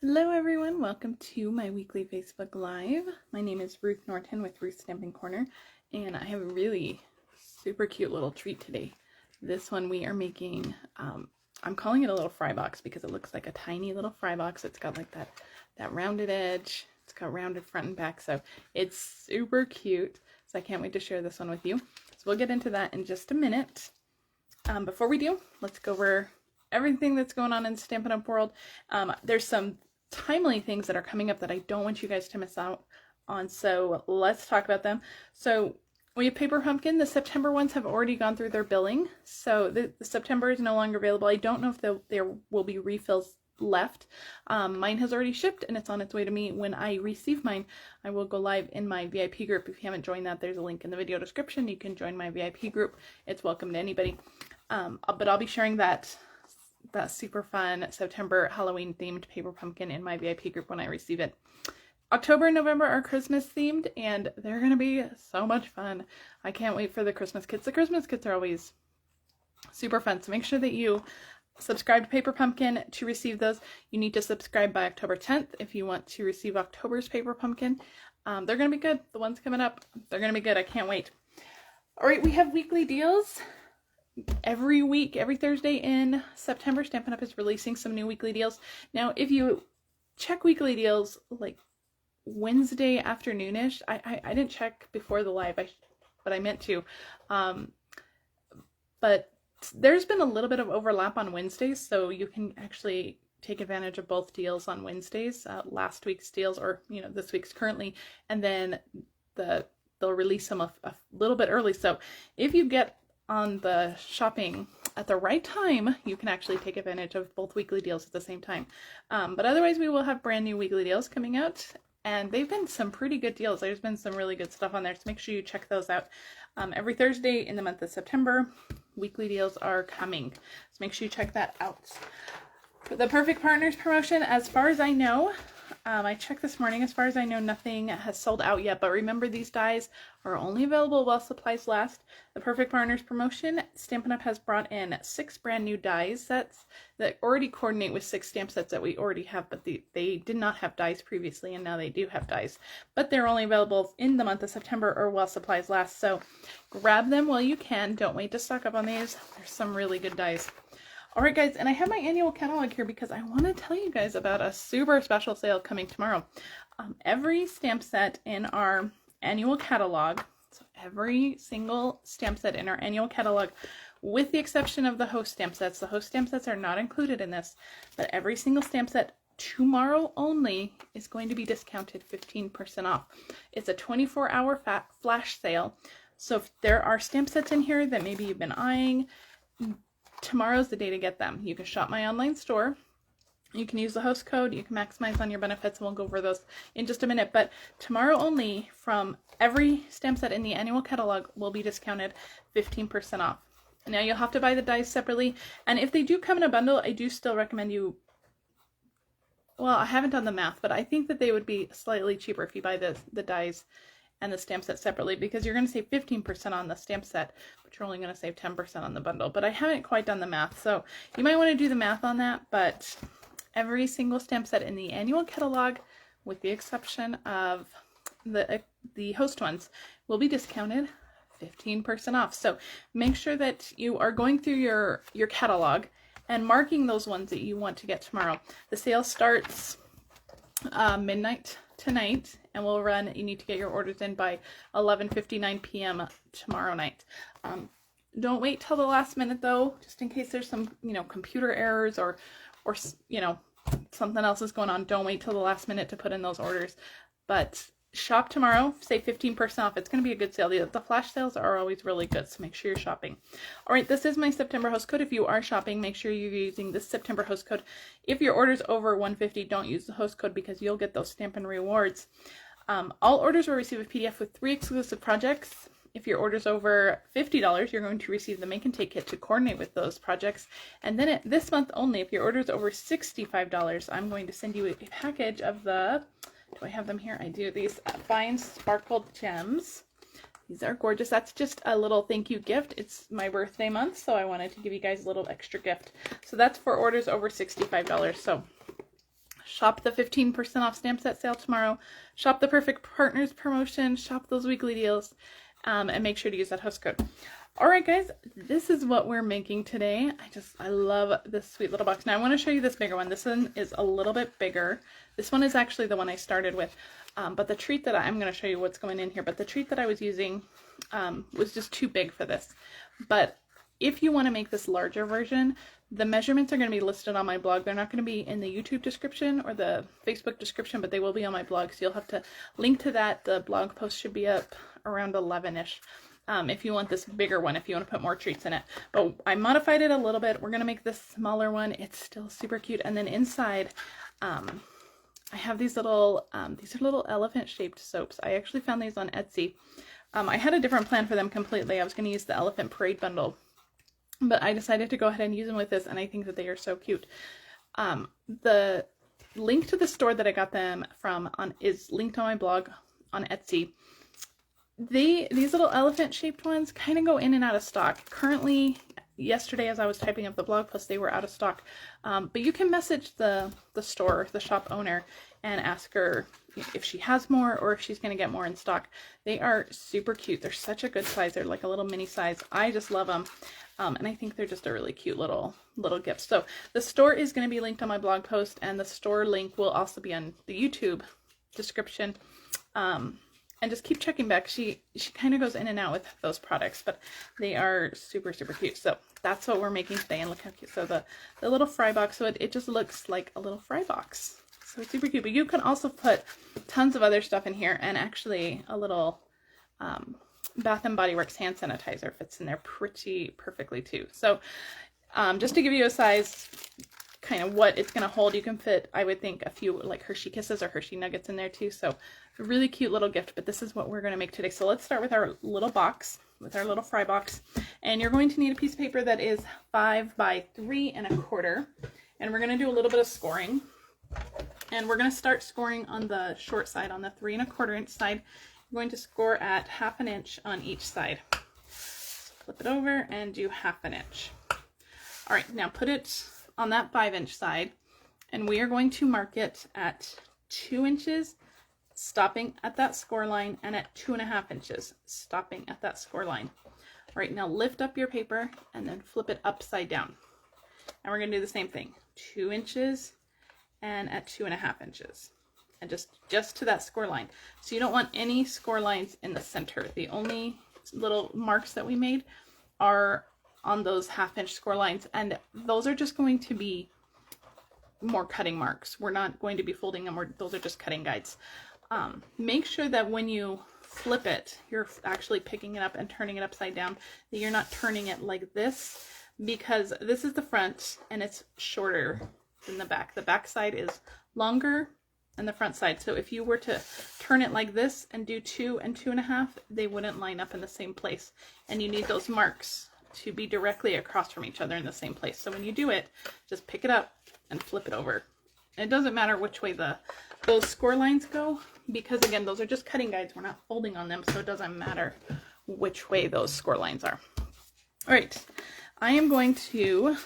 Hello everyone, welcome to my weekly Facebook Live. My name is Ruth Norton with Ruth's Stamping Corner, and I have a really super cute little treat today. This one we are making, I'm calling it a little fry box because it looks like a tiny little fry box. It's got like that rounded edge, it's got rounded front and back, so it's super cute. So I can't wait to share this one with you. So we'll get into that in just a minute. Before we do, let's go over everything that's going on in the Stampin' Up! World. There's some timely things that are coming up that I don't want you guys to miss out on, so let's talk about them. So we have Paper Pumpkin. The September ones have already gone through their billing, so the September is no longer available. I don't know if there will be refills left. Mine has already shipped and it's on its way to me. When I receive mine, I will go live in my VIP group. If you haven't joined that, there's a link in the video description. You can join my VIP group. It's welcome to anybody. But I'll be sharing that super fun September Halloween themed Paper Pumpkin in my VIP group when I receive it. October and November are Christmas themed and they're gonna be so much fun. I can't wait for the Christmas kits. The Christmas kits are always super fun, so make sure that you subscribe to Paper Pumpkin to receive those. You need to subscribe by October 10th if you want to receive October's Paper Pumpkin. They're gonna be good. The ones coming up, they're gonna be good. I can't wait. All right, we have weekly deals. Every week, every Thursday in September, Stampin' Up! Is releasing some new weekly deals. Now, if you check weekly deals like Wednesday afternoonish, I didn't check before the live, but I meant to. But there's been a little bit of overlap on Wednesdays, so you can actually take advantage of both deals on Wednesdays, last week's deals or this week's currently, and then they'll release them a little bit early. So if you get on the shopping at the right time, you can actually take advantage of both weekly deals at the same time. But otherwise, we will have brand new weekly deals coming out, and they've been some pretty good deals. There's been some really good stuff on there, so make sure you check those out. Every Thursday in the month of September, weekly deals are coming, so make sure you check that out. For the Perfect Partners promotion, as far as I know, I checked this morning, as far as I know, nothing has sold out yet, but remember, these dies are only available while supplies last. The Perfect Partners promotion, Stampin' Up! Has brought in 6 brand new dies sets that already coordinate with 6 stamp sets that we already have, but they did not have dies previously, and now they do have dies. But they're only available in the month of September or while supplies last, so grab them while you can. Don't wait to stock up on these. There's some really good dies. Alright guys, and I have my annual catalog here because I want to tell you guys about a super special sale coming tomorrow. Every stamp set in our annual catalog, so every single stamp set in our annual catalog, with the exception of the host stamp sets. The host stamp sets are not included in this, but every single stamp set tomorrow only is going to be discounted 15% off. It's a 24-hour flash sale, so if there are stamp sets in here that maybe you've been eyeing, tomorrow's the day to get them. You can shop my online store. You can use the host code. You can maximize on your benefits, and we'll go over those in just a minute. But tomorrow only, from every stamp set in the annual catalog, will be discounted 15% off. Now you'll have to buy the dies separately, and if they do come in a bundle, I do still recommend you, well, I haven't done the math, but I think that they would be slightly cheaper if you buy the dies and the stamp set separately, because you're going to save 15% on the stamp set, but you're only going to save 10% on the bundle. But I haven't quite done the math, so you might want to do the math on that. But every single stamp set in the annual catalog, with the exception of the host ones, will be discounted 15% off. So make sure that you are going through your catalog and marking those ones that you want to get tomorrow. The sale starts midnight tonight and will run. You need to get your orders in by 11:59 p.m. tomorrow night. Don't wait till the last minute though, just in case there's some computer errors or something else is going on. Don't wait till the last minute to put in those orders, but shop tomorrow, save 15% off. It's going to be a good sale. The flash sales are always really good, so make sure you're shopping. All right, this is my September host code. If you are shopping, make sure you're using this September host code. If your order's over $150, don't use the host code because you'll get those Stampin' rewards. All orders will receive a PDF with 3 exclusive projects. If your order's over $50, you're going to receive the Make and Take kit to coordinate with those projects. And then this month only, if your order's over $65, I'm going to send you a package of the, do I have them here? I do. These fine sparkled gems. These are gorgeous. That's just a little thank you gift. It's my birthday month, so I wanted to give you guys a little extra gift. So that's for orders over $65. So Shop the 15% off stamp set sale tomorrow. Shop the Perfect Partners promotion. Shop those weekly deals. And make sure to use that host code. Alright guys, this is what we're making today. I love this sweet little box. Now I want to show you this bigger one. This one is a little bit bigger. This one is actually the one I started with. But the treat that I'm going to show you what's going in here. But the treat that I was using was just too big for this. But if you want to make this larger version, the measurements are going to be listed on my blog. They're not going to be in the YouTube description or the Facebook description, but they will be on my blog. So you'll have to link to that. The blog post should be up around 11-ish. If you want this bigger one, if you want to put more treats in it. But I modified it a little bit. We're going to make this smaller one. It's still super cute. And then inside, I have these little, these are little elephant shaped soaps. I actually found these on Etsy. I had a different plan for them completely. I was going to use the Elephant Parade bundle, but I decided to go ahead and use them with this, and I think that they are so cute. The link to the store that I got them from is linked on my blog on Etsy. These little elephant shaped ones kind of go in and out of stock. Currently, yesterday as I was typing up the blog post, they were out of stock. But you can message the store, the shop owner, and ask her if she has more or if she's going to get more in stock. They are super cute. They're such a good size. They're like a little mini size. I just love them. And I think they're just a really cute little gift. So the store is going to be linked on my blog post, and the store link will also be on the YouTube description. And just keep checking back. She kind of goes in and out with those products, but they are super, super cute. So that's what we're making today. And look how cute. So the little fry box, so it just looks like a little fry box. So it's super cute. But you can also put tons of other stuff in here, and actually a little Bath & Body Works hand sanitizer fits in there pretty perfectly too. So just to give you a size, kind of what it's going to hold, you can fit, I would think, a few like Hershey Kisses or Hershey Nuggets in there too. So a really cute little gift, but this is what we're going to make today. So let's start with our little box, with our little fry box. And you're going to need a piece of paper that is 5 by 3 1/4. And we're going to do a little bit of scoring. And we're going to start scoring on the short side, on the 3 1/4 inch side. You're going to score at 1/2 inch on each side. So flip it over and do 1/2 inch. All right, now put it on that 5-inch side, and we are going to mark it at 2 inches, stopping at that score line, and at 2.5 inches, stopping at that score line. All right, now lift up your paper and then flip it upside down. And we're going to do the same thing, 2 inches and at 2.5 inches, and just to that score line. So you don't want any score lines in the center. The only little marks that we made are on those 1/2 inch score lines, and those are just going to be more cutting marks. We're not going to be folding them, those are just cutting guides. Make sure that when you flip it, you're actually picking it up and turning it upside down, that you're not turning it like this, because this is the front and it's shorter than the back. The back side is longer than the front side. So if you were to turn it like this and do 2 and 2.5, they wouldn't line up in the same place. And you need those marks to be directly across from each other in the same place. So when you do it, just pick it up and flip it over. It doesn't matter which way those score lines go, because again, those are just cutting guides. We're not folding on them, so it doesn't matter which way those score lines are. All right, I am going to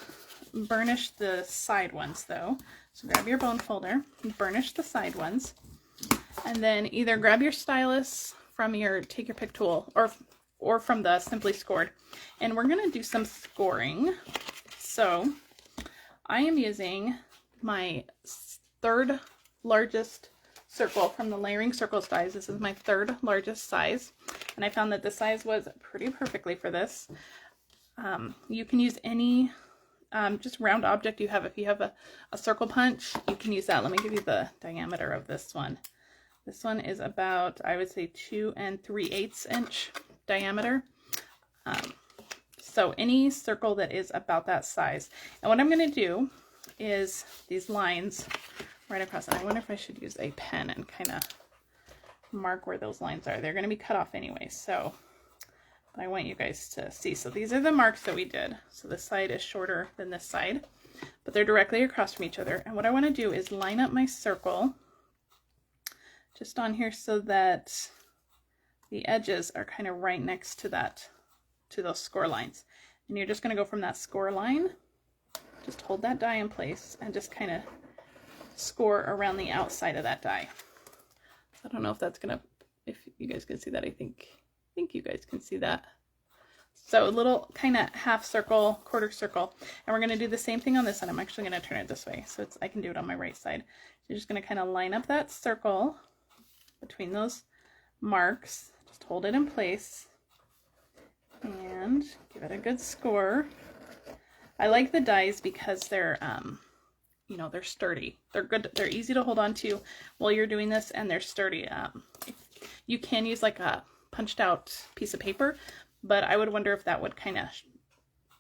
burnish the side ones though. So grab your bone folder and burnish the side ones, and then either grab your stylus from your Take Your Pick tool or from the Simply Scored, and we're going to do some scoring. So I am using my 3rd largest circle from the Layering Circles dies. This is my 3rd largest size, and I found that the size was pretty perfectly for this. You can use any just round object you have. If you have a circle punch, you can use that. Let me give you the diameter of this one. This one is about, I would say, 2 3/8 inch diameter. So any circle that is about that size. And what I'm going to do is these lines right across. And I wonder if I should use a pen and kind of mark where those lines are. They're going to be cut off anyway, so I want you guys to see. So these are the marks that we did. So this side is shorter than this side, but they're directly across from each other. And what I want to do is line up my circle just on here so that the edges are kind of right next to those score lines. And you're just going to go from that score line, just hold that die in place and just kind of score around the outside of that die. I don't know if that's gonna, if you guys can see that. I think you guys can see that. So a little kind of half circle, quarter circle, and we're gonna do the same thing on this side. I'm actually gonna turn it this way so I can do it on my right side. You're just gonna kind of line up that circle between those marks. Just hold it in place and give it a good score. I like the dies because they're, you know, they're sturdy. They're good. They're easy to hold on to while you're doing this, and they're sturdy. You can use like a punched out piece of paper, but I would wonder if that would kind of,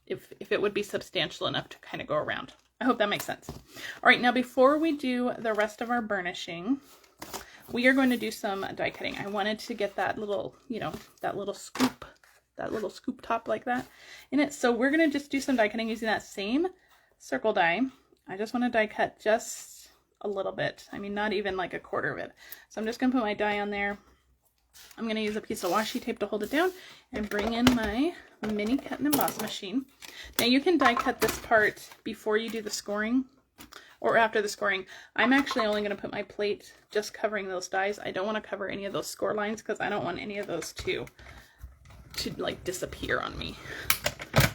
if it would be substantial enough to kind of go around. I hope that makes sense. All right, now before we do the rest of our burnishing, we are going to do some die cutting. I wanted to get that little, you know, that little scoop top like that in it. So we're going to just do some die cutting using that same circle die. I just want to die cut just a little bit. I mean, not even like a quarter of it. So I'm just going to put my die on there. I'm going to use a piece of washi tape to hold it down and bring in my mini cut and emboss machine. Now you can die cut this part before you do the scoring or after the scoring. I'm actually only going to put my plate just covering those dies. I don't want to cover any of those score lines because I don't want any of those to like disappear on me.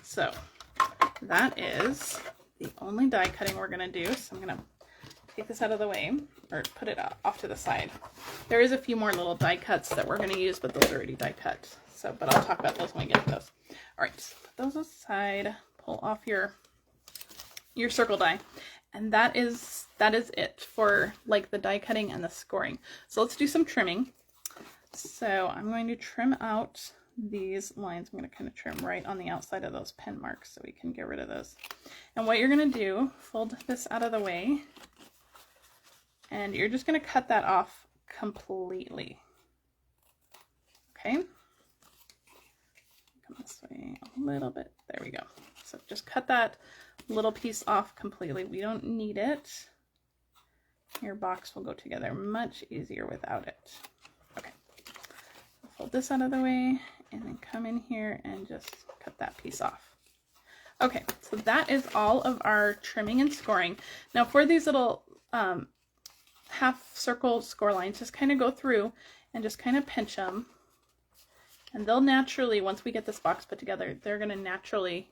So that is the only die cutting we're going to do. So I'm going to take this out of the way, or put it off to the side. There is a few more little die cuts that we're going to use, but those are already die cut. So, but I'll talk about those when we get to those. All right, so put those aside, pull off your circle die. And that is it for like the die cutting and the scoring. So let's do some trimming. So I'm going to trim out these lines. I'm going to kind of trim right on the outside of those pen marks so we can get rid of those. And what you're going to do, fold this out of the way, and you're just going to cut that off completely. Okay? Come this way a little bit. There we go. So just cut that little piece off completely. We don't need it. Your box will go together much easier without it. Okay. Fold this out of the way and then come in here and just cut that piece off. Okay, so that is all of our trimming and scoring. Now for these little half circle score lines, just kind of go through and just kind of pinch them, and they'll naturally, once we get this box put together, they're going to naturally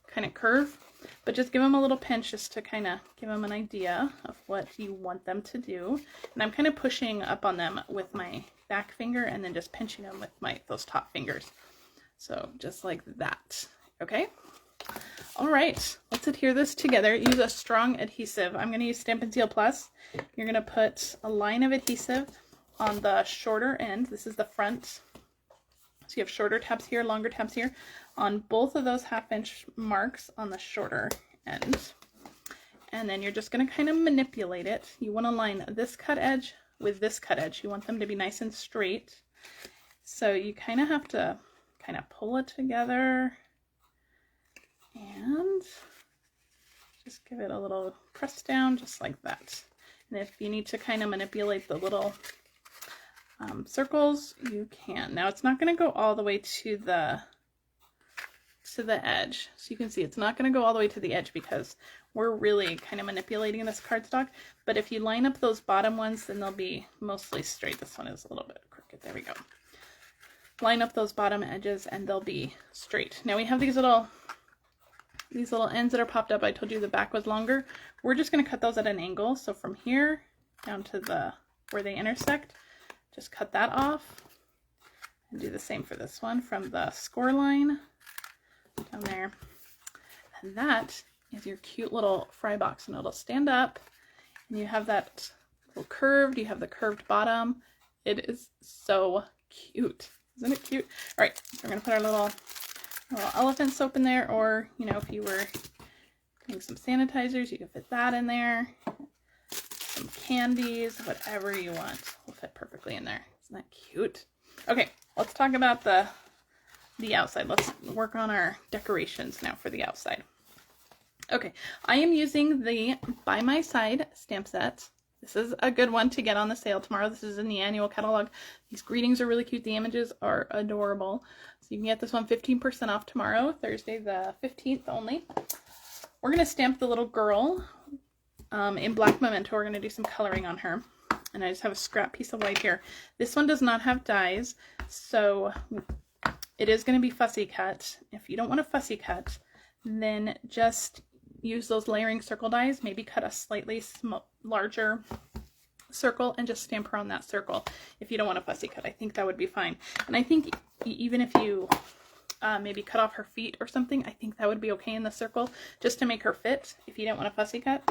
kind of curve, but just give them a little pinch just to kind of give them an idea of what you want them to do. And I'm kind of pushing up on them with my back finger and then just pinching them with those top fingers. So just like that. Okay. All right, let's adhere this together. Use a strong adhesive. I'm going to use Stampin' Seal Plus. You're going to put a line of adhesive on the shorter end. This is the front. So you have shorter tabs here, longer tabs here, on both of those 1/2 inch marks on the shorter end. And then you're just going to kind of manipulate it. You want to line this cut edge with this cut edge. You want them to be nice and straight. So you kind of have to kind of pull it together and just give it a little press down just like that. And if you need to kind of manipulate the little circles, you can. Now it's not going to go all the way to the edge. So you can see it's not going to go all the way to the edge because we're really kind of manipulating this cardstock. But if you line up those bottom ones, then they'll be mostly straight. This one is a little bit crooked. There we go. Line up those bottom edges and they'll be straight. Now we have these little ends that are popped up. I told you the back was longer. We're just going to cut those at an angle. So from here down to where they intersect, just cut that off and do the same for this one from the score line down there. And that is your cute little fry box, and it'll stand up and you have that little curved, you have the curved bottom. It is so cute. Isn't it cute? All right, so we're going to put our little elephant soap in there, or, you know, if you were getting some sanitizers, you can fit that in there. Some candies, whatever you want will fit perfectly in there. Isn't that cute? Okay, let's talk about the outside. Let's work on our decorations now for the outside. Okay, I am using the By My Side stamp set. This is a good one to get on the sale tomorrow. This is in the annual catalog. These greetings are really cute. The images are adorable. So you can get this one 15% off tomorrow, Thursday the 15th only. We're going to stamp the little girl in black memento, we're going to do some coloring on her. And I just have a scrap piece of white here. This one does not have dies, so it is going to be fussy cut. If you don't want to fussy cut, then just use those layering circle dies. Maybe cut a slightly larger circle and just stamp her on that circle. If you don't want to fussy cut, I think that would be fine. And I think even if you maybe cut off her feet or something, I think that would be okay in the circle, just to make her fit if you don't want to fussy cut.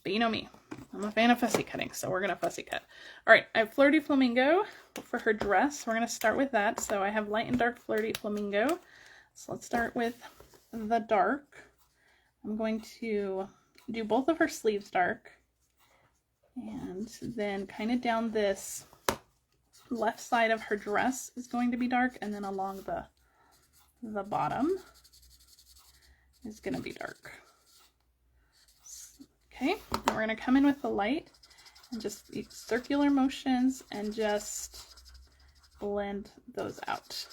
But you know me, I'm a fan of fussy cutting, so we're going to fussy cut. All right, I have Flirty Flamingo for her dress. We're going to start with that. So I have light and dark Flirty Flamingo. So let's start with the dark. I'm going to do both of her sleeves dark, and then kind of down this left side of her dress is going to be dark, and then along the bottom is going to be dark. Okay, and we're going to come in with the light and just circular motions and just blend those out.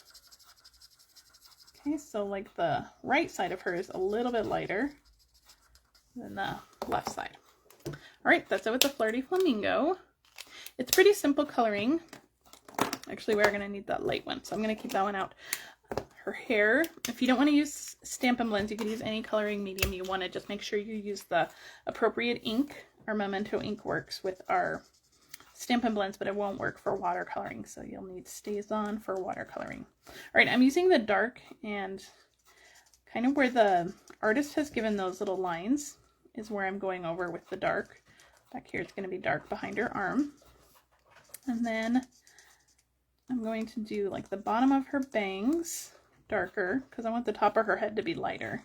Okay, so like the right side of her is a little bit lighter than the left side. All right, that's it with the Flirty Flamingo. It's pretty simple coloring. Actually, we're going to need that light one, so I'm going to keep that one out. Her hair, if you don't want to use Stampin' Blends, you could use any coloring medium you want to. Just make sure you use the appropriate ink. Our Memento ink works with our Stampin' Blends, but it won't work for watercoloring, so you'll need StazOn for watercoloring. All right, I'm using the dark, and kind of where the artist has given those little lines is where I'm going over with the dark. Back here it's going to be dark behind her arm. And then I'm going to do like the bottom of her bangs darker, because I want the top of her head to be lighter.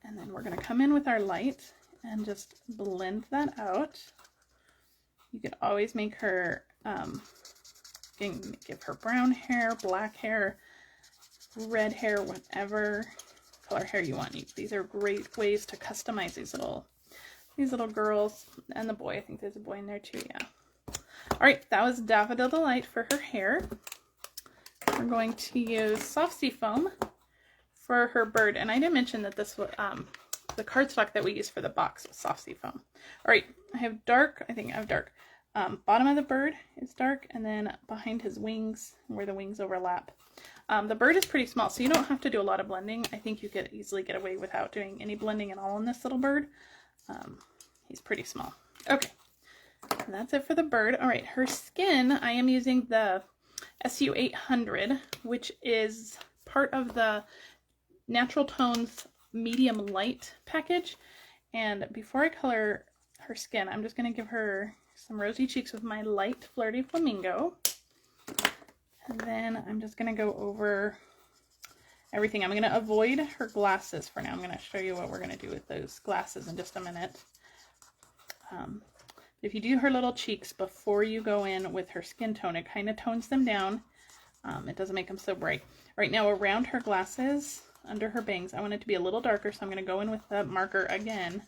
And then we're going to come in with our light and just blend that out. You could always make her, give her brown hair, black hair, red hair, whatever color hair you want. These are great ways to customize these little girls, and the boy. I think there's a boy in there too, yeah. All right, that was Daffodil Delight for her hair. We're going to use Soft Sea Foam for her bird, and I didn't mention that this was the cardstock that we use for the box was Soft Sea Foam. All right, I have dark. I think I have dark. Bottom of the bird is dark, and then behind his wings, where the wings overlap. The bird is pretty small, so you don't have to do a lot of blending. I think you could easily get away without doing any blending at all on this little bird. He's pretty small. Okay, and that's it for the bird. All right, her skin, I am using the SU 800, which is part of the Natural Tones medium light package. And before I color her skin, I'm just going to give her some rosy cheeks with my light Flirty Flamingo. And then I'm just going to go over everything. I'm going to avoid her glasses for now. I'm going to show you what we're going to do with those glasses in just a minute. If you do her little cheeks before you go in with her skin tone, it kind of tones them down. It doesn't make them so bright. Right now, around her glasses, under her bangs, I want it to be a little darker, so I'm going to go in with the marker again.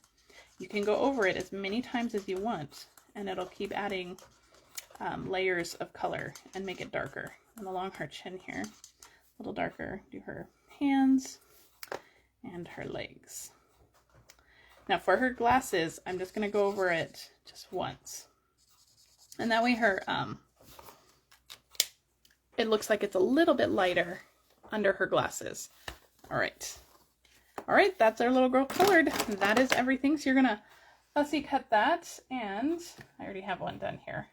You can go over it as many times as you want, and it'll keep adding layers of color and make it darker. And along her chin here, a little darker, do her hands and her legs. Now for her glasses, I'm just going to go over it just once. And that way her, it looks like it's a little bit lighter under her glasses. All right. All right, that's our little girl colored. That is everything. So you're going to fussy cut that, and I already have one done here.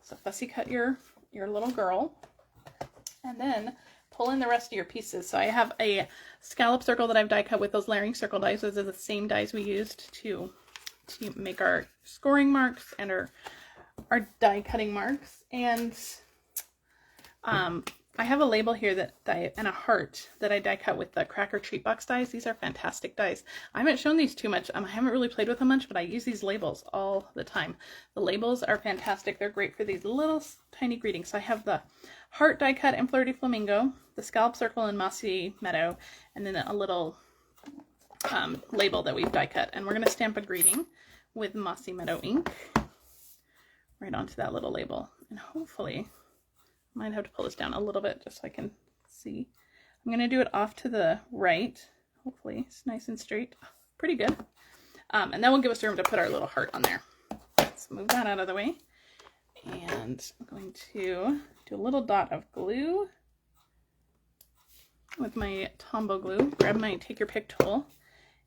So fussy cut your little girl, and then pull in the rest of your pieces. So I have a scallop circle that I've die cut with those layering circle dies. Those are the same dies we used to make our scoring marks and our die cutting marks. And I have a label here and a heart that I die cut with the Cracker Treat Box dies. These are fantastic dies. I haven't shown these too much. I haven't really played with them much, but I use these labels all the time. The labels are fantastic. They're great for these little tiny greetings. So I have the heart die cut in Flirty Flamingo, the scallop circle in Mossy Meadow, and then a little label that we've die cut. And we're going to stamp a greeting with Mossy Meadow ink right onto that little label. And hopefully, I might have to pull this down a little bit just so I can see. I'm going to do it off to the right. Hopefully it's nice and straight. Pretty good. And that will give us room to put our little heart on there. Let's move that out of the way. And I'm going to do a little dot of glue with my Tombow glue. Grab my take your pick tool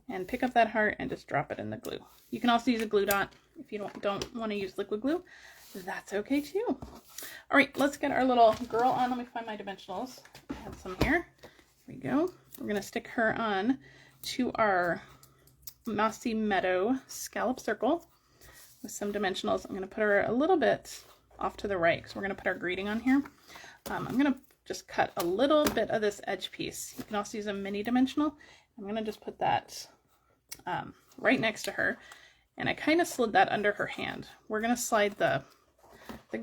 and pick up that heart and just drop it in the glue. You can also use a glue dot if you don't want to use liquid glue. That's okay too. All right, let's get our little girl on. Let me find my dimensionals. I have some here. Here we go. We're going to stick her on to our Mossy Meadow scallop circle with some dimensionals. I'm going to put her a little bit off to the right because we're going to put our greeting on here. I'm going to just cut a little bit of this edge piece. You can also use a mini dimensional. I'm going to just put that right next to her, and I kind of slid that under her hand. We're going to slide the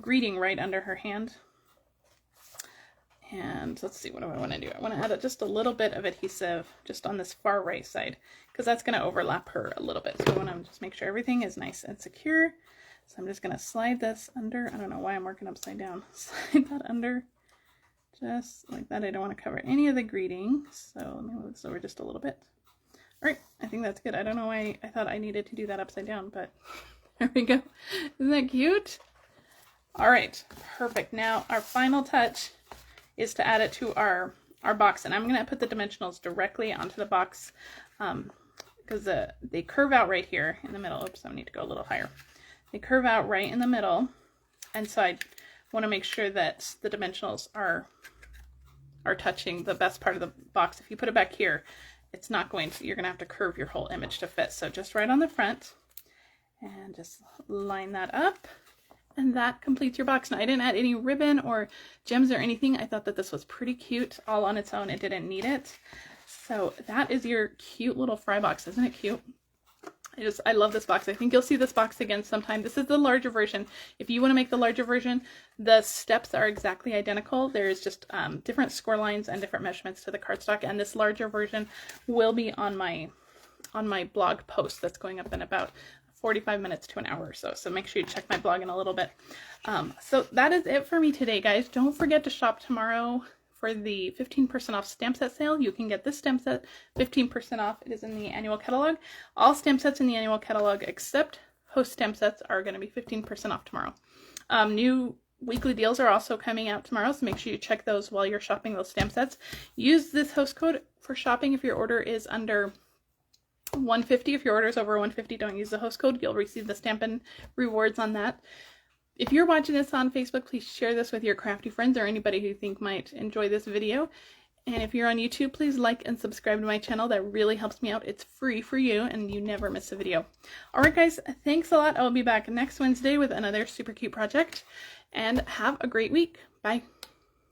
greeting right under her hand. And let's see, what do I want to do? I want to add just a little bit of adhesive just on this far right side because that's going to overlap her a little bit. So I want to just make sure everything is nice and secure. So I'm just going to slide this under. I don't know why I'm working upside down. Slide that under just like that. I don't want to cover any of the greeting. So let me move this over just a little bit. All right, I think that's good. I don't know why I thought I needed to do that upside down, but there we go. Isn't that cute? All right, perfect. Now our final touch is to add it to our box, and I'm going to put the dimensionals directly onto the box because they curve out right here in the middle. Oops, I need to go a little higher. They curve out right in the middle, and so I want to make sure that the dimensionals are touching the best part of the box. If you put it back here, it's not going to, you're going to have to curve your whole image to fit. So just right on the front, and just line that up. And that completes your box. Now, I didn't add any ribbon or gems or anything. I thought that this was pretty cute all on its own. It didn't need it. So that is your cute little fry box. Isn't it cute? I love this box. I think you'll see this box again sometime. This is the larger version. If you want to make the larger version, the steps are exactly identical. There's just different score lines and different measurements to the cardstock. And this larger version will be on my blog post that's going up in about 45 minutes to an hour or so. So make sure you check my blog in a little bit. So that is it for me today, guys. Don't forget to shop tomorrow for the 15% off stamp set sale. You can get this stamp set 15% off. It is in the annual catalog. All stamp sets in the annual catalog except host stamp sets are going to be 15% off tomorrow. New weekly deals are also coming out tomorrow, so make sure you check those while you're shopping those stamp sets. Use this host code for shopping if your order is under $150. If your order is over $150, don't use the host code. You'll receive the Stampin' rewards on that. If you're watching this on Facebook, please share this with your crafty friends or anybody who you think might enjoy this video. And if you're on YouTube, please like and subscribe to my channel. That really helps me out. It's free for you and you never miss a video. All right, guys, thanks a lot. I'll be back next Wednesday with another super cute project. And have a great week. Bye.